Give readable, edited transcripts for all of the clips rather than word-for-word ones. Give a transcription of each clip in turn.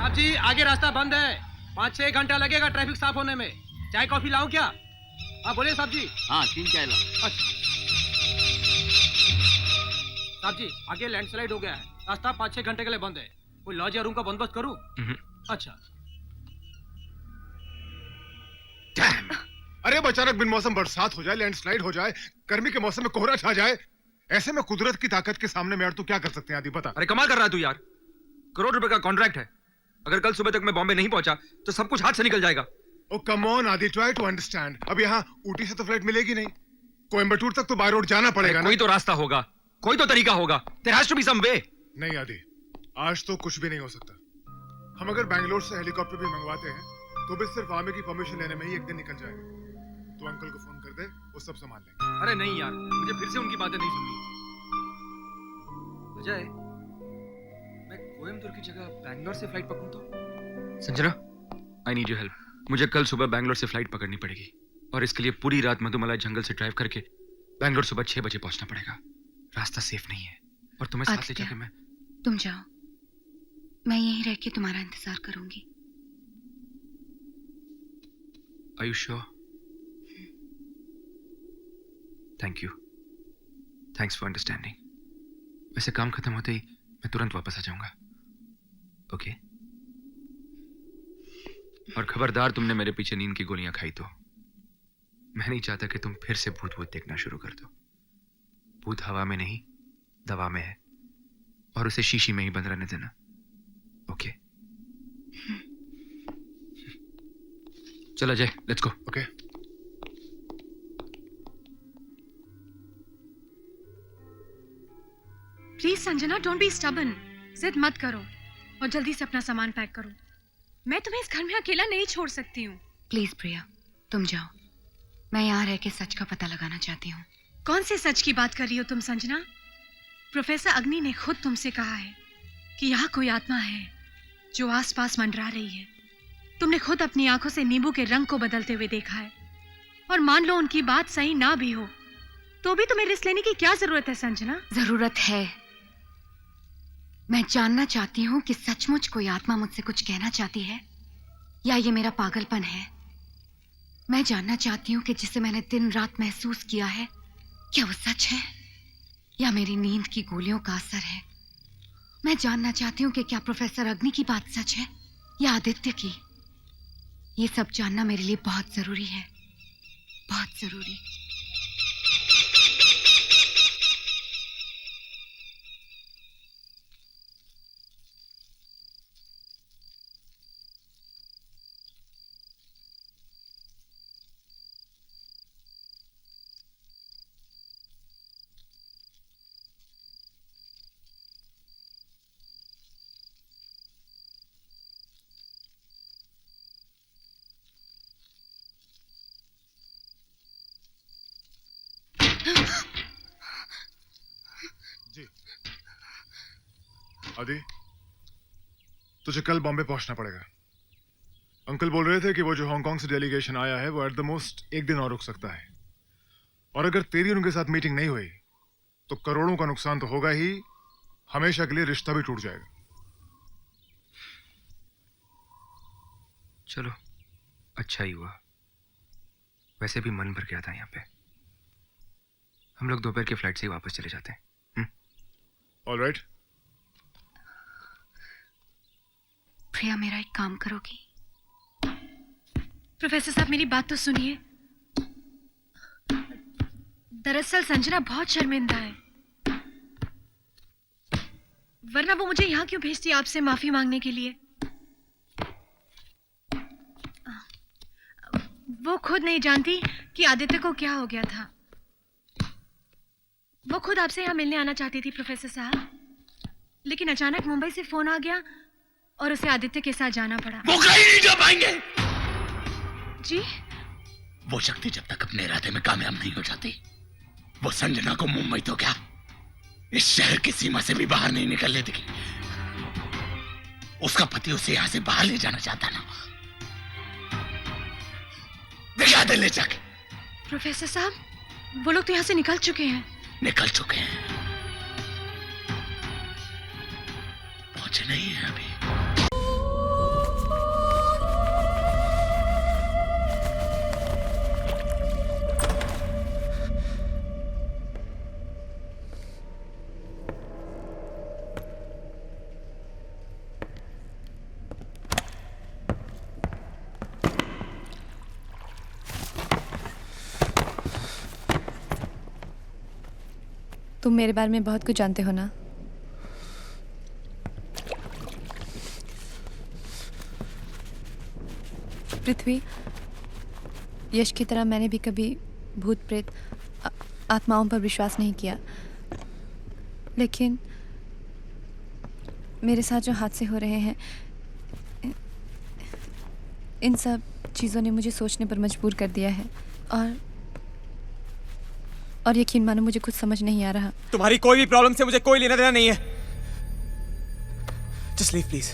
साहब जी आगे रास्ता बंद है, 5-6 घंटा लगेगा ट्रैफिक साफ होने में। चाय कॉफी लाऊं क्या? हाँ बोलिए साहब जी। हाँ 3 चाय ला। अच्छा साहब जी आगे लैंडस्लाइड हो गया है, रास्ता 5-6 घंटे के लिए बंद है। कोई लॉज या रूम का बंदोबस्त करूं? अच्छा। अरे अचानक बिन मौसम बरसात हो जाए, लैंडस्लाइड हो जाए, गर्मी के मौसम में कोहरा छा जाए, ऐसे में कुदरत की ताकत के सामने में यार तू क्या कर सकते हैं आदि बता। अरे कमाल कर रहा है तू यार, करोड़ रुपए का कॉन्ट्रैक्ट है। अगर कल सुबह तक मैं बॉम्बे नहीं पहुंचा तो सब कुछ हाथ से निकल जाएगा। ओ कम ऑन आदि, ट्राई टू अंडरस्टैंड। अब यहाँ ऊटी से तो फ्लाइट मिलेगी नहीं, कोयम्बटूर तक तो बाय रोड जाना पड़ेगा ना। कोई तो रास्ता होगा, कोई तो तरीका होगा। There has to be some way. नहीं आदि, आज तो कुछ भी नहीं हो सकता। हम अगर बैंगलोर से हेलीकॉप्टर भी मंगवाते हैं तो भी सिर्फ आर्मी की परमिशन लेने में ही एक दिन निकल जाएगा। तो अंकल को फोन कर दे, वो सब संभाल लेंगे। अरे नहीं यार, मुझे फिर से उनकी बातें नहीं सुननी। अजय, मैं कोयम्बटूर की जगह बैंगलोर से फ्लाइट पकड़ूं तो? Sanjana, I need your help. मुझे कल सुबह बैंगलोर से फ्लाइट पकड़नी पड़ेगी और इसके लिए पूरी रात मधुमलाई जंगल से ड्राइव करके बैंगलोर सुबह 6 बजे पहुंचना पड़ेगा। रास्ता सेफ नहीं है और तुम्हें साथ ले जाके मैं... तुम जाओ, मैं यहीं रह के तुम्हारा इंतजार करूंगी। Are you sure? Thank you. Thanks for understanding. वैसे काम खत्म होते ही मैं तुरंत वापस आ जाऊंगा। ओके? और खबरदार तुमने मेरे पीछे नींद की गोलियां खाई तो मैं नहीं चाहता कि तुम फिर से भूत भूत देखना शुरू कर दो। भूत हवा में नहीं, दवा में है और उसे शीशी में ही बंद रहने देना। ओके? चलो Ajay, let's go. Okay. Please Sanjana, don't be stubborn. जिद मत करो और जल्दी से अपना सामान पैक करो। मैं तुम्हें इस घर में अकेला नहीं छोड़ सकती हूँ। प्लीज प्रिया, तुम जाओ। मैं यहाँ रह के सच का पता लगाना चाहती हूँ। कौन से सच की बात कर रही हो तुम संजना? प्रोफेसर अग्नि ने खुद तुमसे कहा है कि यहाँ कोई आत्मा है जो आसपास मंडरा रही है। तुमने खुद अपनी आंखों से नींबू के रंग को बदलते हुए देखा है। और मान लो उनकी बात सही ना भी हो तो भी तुम्हें रिस्क लेने की क्या जरूरत है संजना? जरूरत है। मैं जानना चाहती हूँ कि सचमुच कोई आत्मा मुझसे कुछ कहना चाहती है या ये मेरा पागलपन है। मैं जानना चाहती हूँ कि जिसे मैंने दिन रात महसूस किया है, क्या वो सच है या मेरी नींद की गोलियों का असर है। मैं जानना चाहती हूँ कि क्या प्रोफेसर अग्नि की बात सच है या आदित्य की। ये सब जानना मेरे लिए बहुत जरूरी है, बहुत जरूरी। जी आदि, तुझे कल बॉम्बे पहुंचना पड़ेगा। अंकल बोल रहे थे कि वो जो हांगकांग से डेलीगेशन आया है वो एट द मोस्ट एक दिन और रुक सकता है। और अगर तेरी उनके साथ मीटिंग नहीं हुई तो करोड़ों का नुकसान तो होगा ही, हमेशा के लिए रिश्ता भी टूट जाएगा। चलो अच्छा ही हुआ, वैसे भी मन भर गया था यहाँ पे। हम लोग दोपहर की फ्लाइट से ही वापस चले जाते हैं। ऑलराइट। प्रिया, मेरा एक काम करोगी? प्रोफेसर साहब मेरी बात तो सुनिए। दरअसल संजना बहुत शर्मिंदा है, वरना वो मुझे यहाँ क्यों भेजती आपसे माफी मांगने के लिए। वो खुद नहीं जानती कि आदित्य को क्या हो गया था। वो खुद आपसे यहाँ मिलने आना चाहती थी प्रोफेसर साहब, लेकिन अचानक मुंबई से फोन आ गया और उसे आदित्य के साथ जाना पड़ा। वो कहीं नहीं जा पाएंगे। जी? वो शक्ति जब तक अपने इरादे में कामयाब नहीं हो जाती, वो संजना को मुंबई तो क्या, इस शहर की सीमा से भी बाहर नहीं निकलने देगी। उसका पति उसे यहां से बाहर ले जाना चाहता ना। दिखा दे ले जाके। प्रोफेसर साहब, वो लोग तो यहाँ से निकल चुके हैं। निकल चुके हैं, पहुंचे नहीं है अभी। तुम मेरे बारे में बहुत कुछ जानते हो ना? पृथ्वी, यश की तरह मैंने भी कभी भूत प्रेत आत्माओं पर विश्वास नहीं किया, लेकिन मेरे साथ जो हादसे हो रहे हैं, इन सब चीज़ों ने मुझे सोचने पर मजबूर कर दिया है। और यकीन मानो मुझे कुछ समझ नहीं आ रहा। तुम्हारी कोई भी प्रॉब्लम से मुझे कोई लेना देना नहीं है। Just leave please.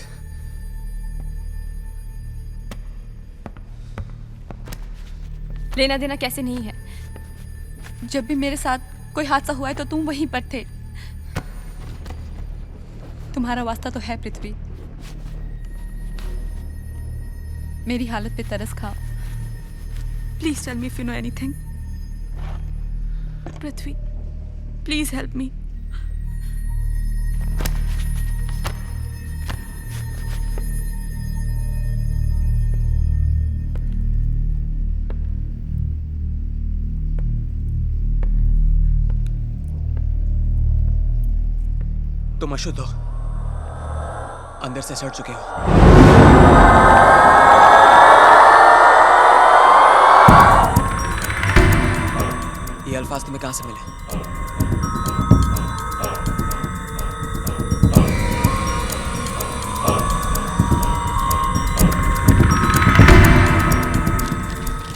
लेना देना कैसे नहीं है? जब भी मेरे साथ कोई हादसा हुआ है तो तुम वहीं पर थे। तुम्हारा वास्ता तो है पृथ्वी, मेरी हालत पे तरस खाओ। Please tell me if you know anything. Prithvi, please help me. तुम अशुद्ध हो, अंदर से सड़ चुके हो। ये अल्फाज तुम्हें कहां से मिले?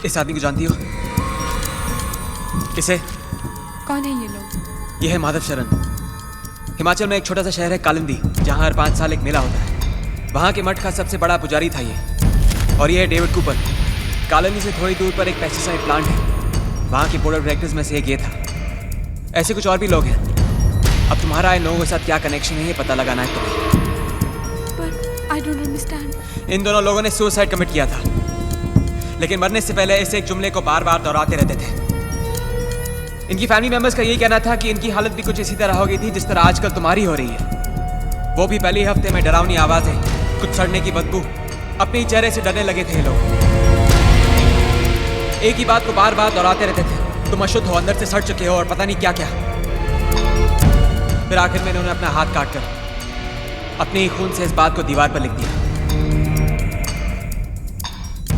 इस आदमी को जानती हो? इसे? कौन है ये लोग? ये है माधव शरण। हिमाचल में एक छोटा सा शहर है कालिंदी, जहां हर 5 साल एक मेला होता है। वहां के मठ का सबसे बड़ा पुजारी था ये। और ये है डेविड कूपर। कालिंदी से थोड़ी दूर पर एक पेस्टिसाइड प्लांट है, वहां के बोर्ड ऑफ डायरेक्टर्स में से एक ये था। ऐसे कुछ और भी लोग हैं। अब तुम्हारा इन लोगों के साथ क्या कनेक्शन है ये पता लगाना है तुम्हें। But I don't understand. इन दोनों लोगों ने सुसाइड कमिट किया था, लेकिन मरने से पहले इस एक जुमले को बार बार दोहराते रहते थे। इनकी फैमिली मेंबर्स का यही कहना था कि इनकी हालत भी कुछ इसी तरह हो गई थी जिस तरह आजकल तुम्हारी हो रही है। वो भी पहले हफ्ते में डरावनी आवाजें, कुछ सड़ने की बदबू, अपने ही चेहरे से डरने लगे थे ये लोग। एक ही बात को बार बार दोहराते रहते थे, तुम अशुद्ध हो, अंदर से सड़ चुके हो और पता नहीं क्या क्या। फिर आखिर में इन्होंने अपना हाथ काट कर अपने ही खून से इस बात को दीवार पर लिख दिया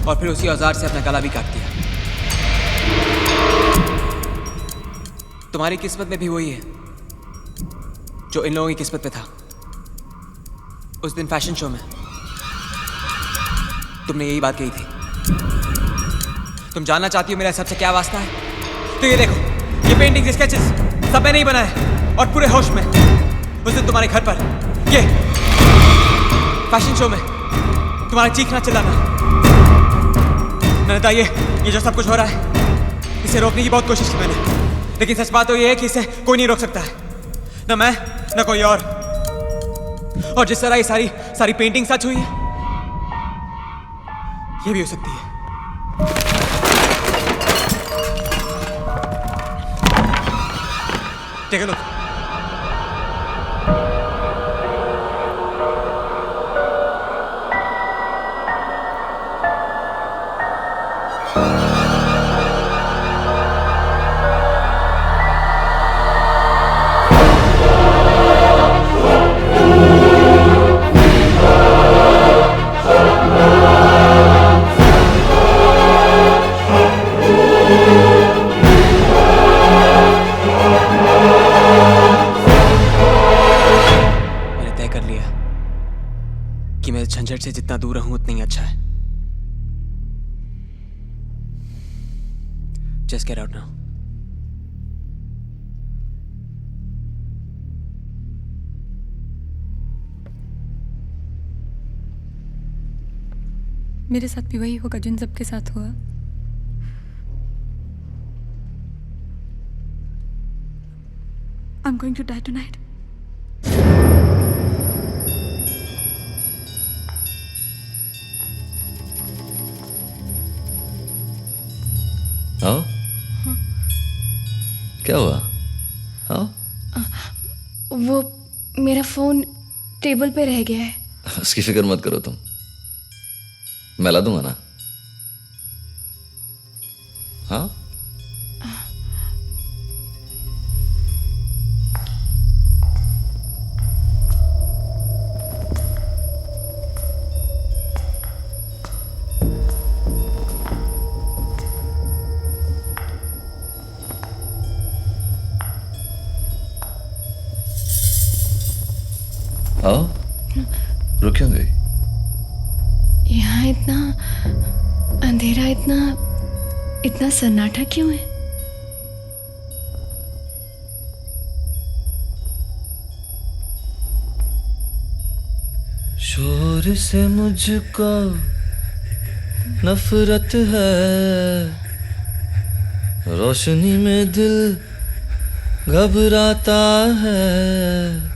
और फिर उसी औजार से अपना गला भी काट दिया। तुम्हारी किस्मत में भी वही है जो इन लोगों की किस्मत में था। उस दिन फैशन शो में तुमने यही बात कही थी। तुम जानना चाहती हो मेरा सबसे क्या वास्ता है? तो ये देखो, ये पेंटिंग स्केचेस सब मैंने ही बनाए और पूरे होश में। उस दिन तुम्हारे घर पर ये फैशन शो में तुम्हारा चीखना चिल्लाना। नैना, ये जो सब कुछ हो रहा है इसे रोकने की बहुत कोशिश की मैंने, लेकिन सच बात तो ये है कि इसे कोई नहीं रोक सकता है, ना मैं ना कोई और जिस तरह ये सारी पेंटिंग सच हुई है, ये भी हो सकती है। Take a look. झंझट से जितना दूर रहूं उतना ही अच्छा है। Just get out now. मेरे साथ भी वही होगा जिन सबके साथ हुआ। I'm going to die tonight. हाँ? क्या हुआ? हाँ? वो मेरा फोन टेबल पे रह गया है। उसकी फिक्र मत करो तुम, मैं ला दूंगा ना। हाँ? क्यों गई? यहाँ इतना अंधेरा, इतना सन्नाटा क्यों है? शोर से मुझको नफरत है, रोशनी में दिल घबराता है।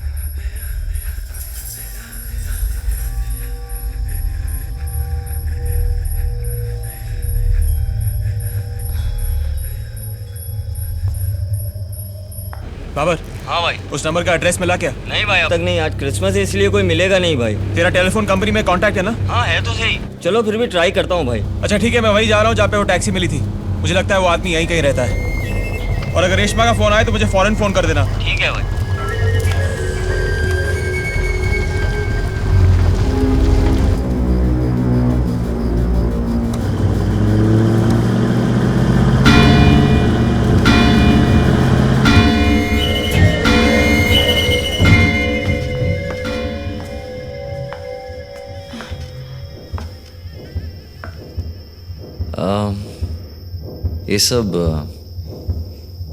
बाबर, हाँ भाई। उस नंबर का एड्रेस मिला क्या? नहीं भाई, अब तक नहीं। आज क्रिसमस है इसलिए कोई मिलेगा नहीं भाई। तेरा टेलीफोन कंपनी में कांटेक्ट है ना? हाँ है तो सही। चलो फिर भी ट्राई करता हूँ भाई। अच्छा ठीक है, मैं वहीं जा रहा हूँ जहाँ पे वो टैक्सी मिली थी। मुझे लगता है वो आदमी यहीं कहीं रहता है। और अगर रेशमा का फोन आए तो मुझे फौरन फोन कर देना। ठीक है भाई। ये सब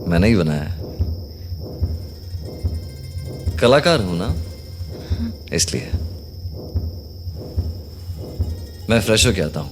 मैंने ही बनाया है। कलाकार हूं ना, इसलिए मैं फ्रेश होके आता हूं।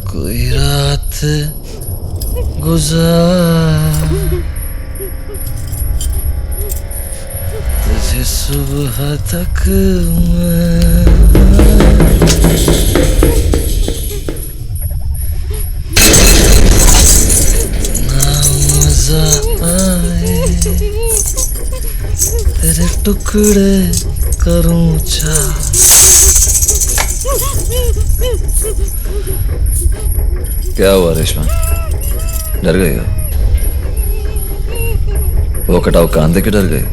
कोई रात गुजार तुझे सुबह तक ना मजा आए तेरे टुकड़े करूं चाह। क्या हुआ रेशमा, डर गई हो? वो कटाव कान दे के डर गई?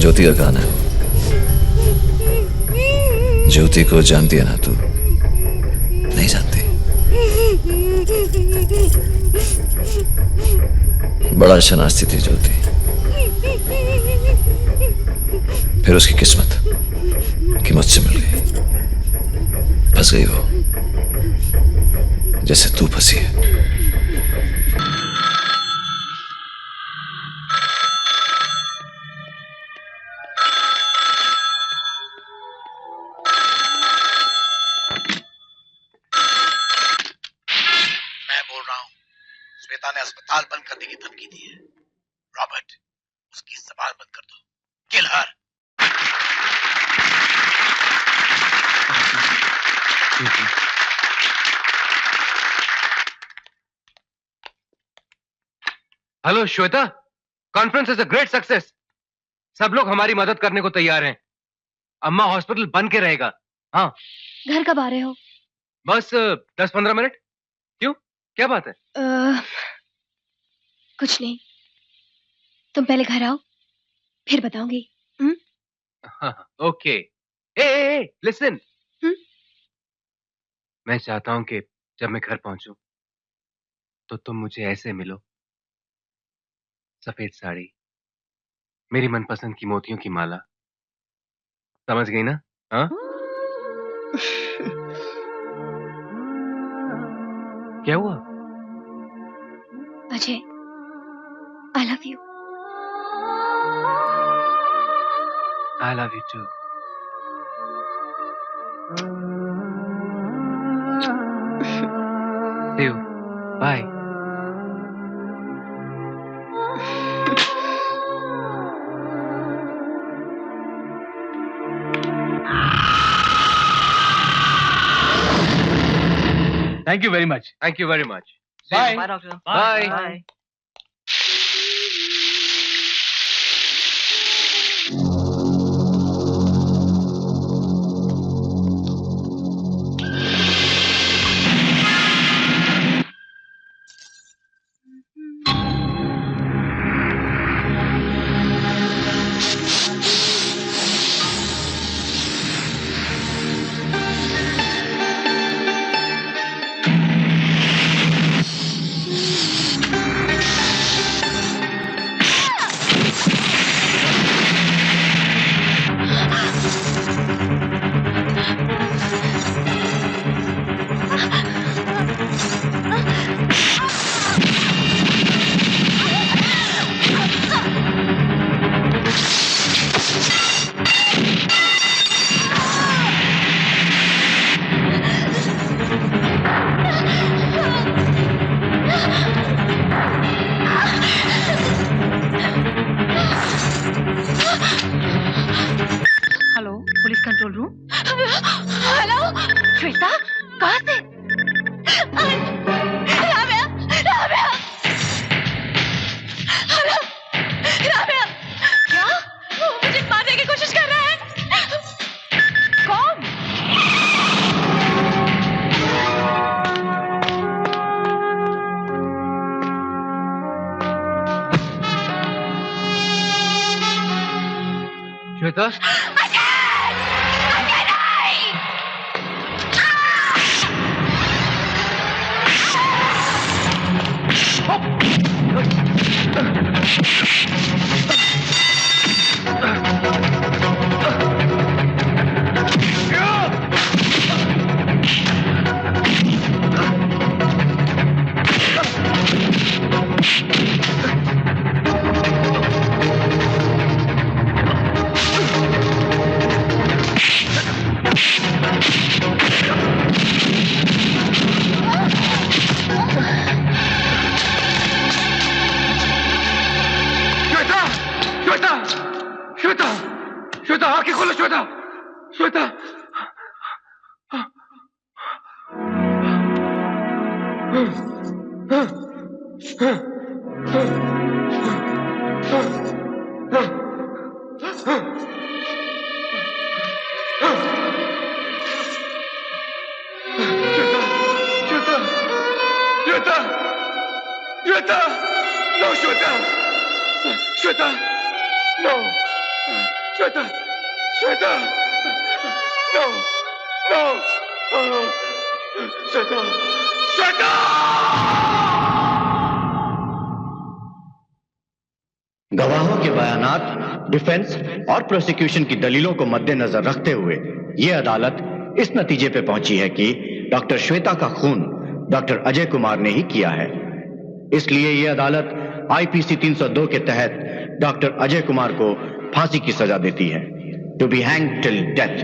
ज्योति का कान है। ज्योति को जानती है ना तू? नहीं जानती? बड़ा शनास्ती थी ज्योति, फिर उसकी किस्मत कि मुझसे मिल गई। फंस गई वो, जैसे तू फंसी है। अस्पताल बंद करने की धमकी दी है। रॉबर्ट, उसकी जबान बंद कर दो। Kill her. Hello Shweta, conference is a great success. सब लोग हमारी मदद करने को तैयार हैं। अम्मा हॉस्पिटल बन के रहेगा। हाँ, घर कब आ रहे हो? बस 10-15 मिनट। क्यों, क्या बात है? कुछ नहीं, तुम पहले घर आओ, फिर बताऊंगी। ओके। ए लिसन, मैं चाहता हूं कि जब मैं घर पहुंचूं तो तुम मुझे ऐसे मिलो। सफेद साड़ी, मेरी मनपसंद की मोतियों की माला। समझ गई ना? हाँ? क्या हुआ? Ajay, I love you. I love you too. See you. Bye. Thank you very much. Thank you very much. Bye. Bye, doctor. Bye. Bye. Shweta, Shweta, आंखें खोलो Shweta, Shweta. Shweta, no Shweta, Shweta, no, Shweta, Shweta, no, no, Shweta, Shweta. गवाहों के बयानात, डिफेंस और प्रोसिक्यूशन की दलीलों को मद्देनजर रखते हुए ये अदालत इस नतीजे पे पहुंची है कि डॉक्टर श्वेता का खून डॉक्टर अजय कुमार ने ही किया है। इसलिए ये अदालत आईपीसी 302 के तहत डॉक्टर अजय कुमार को फांसी की सजा देती है, to be hanged till death.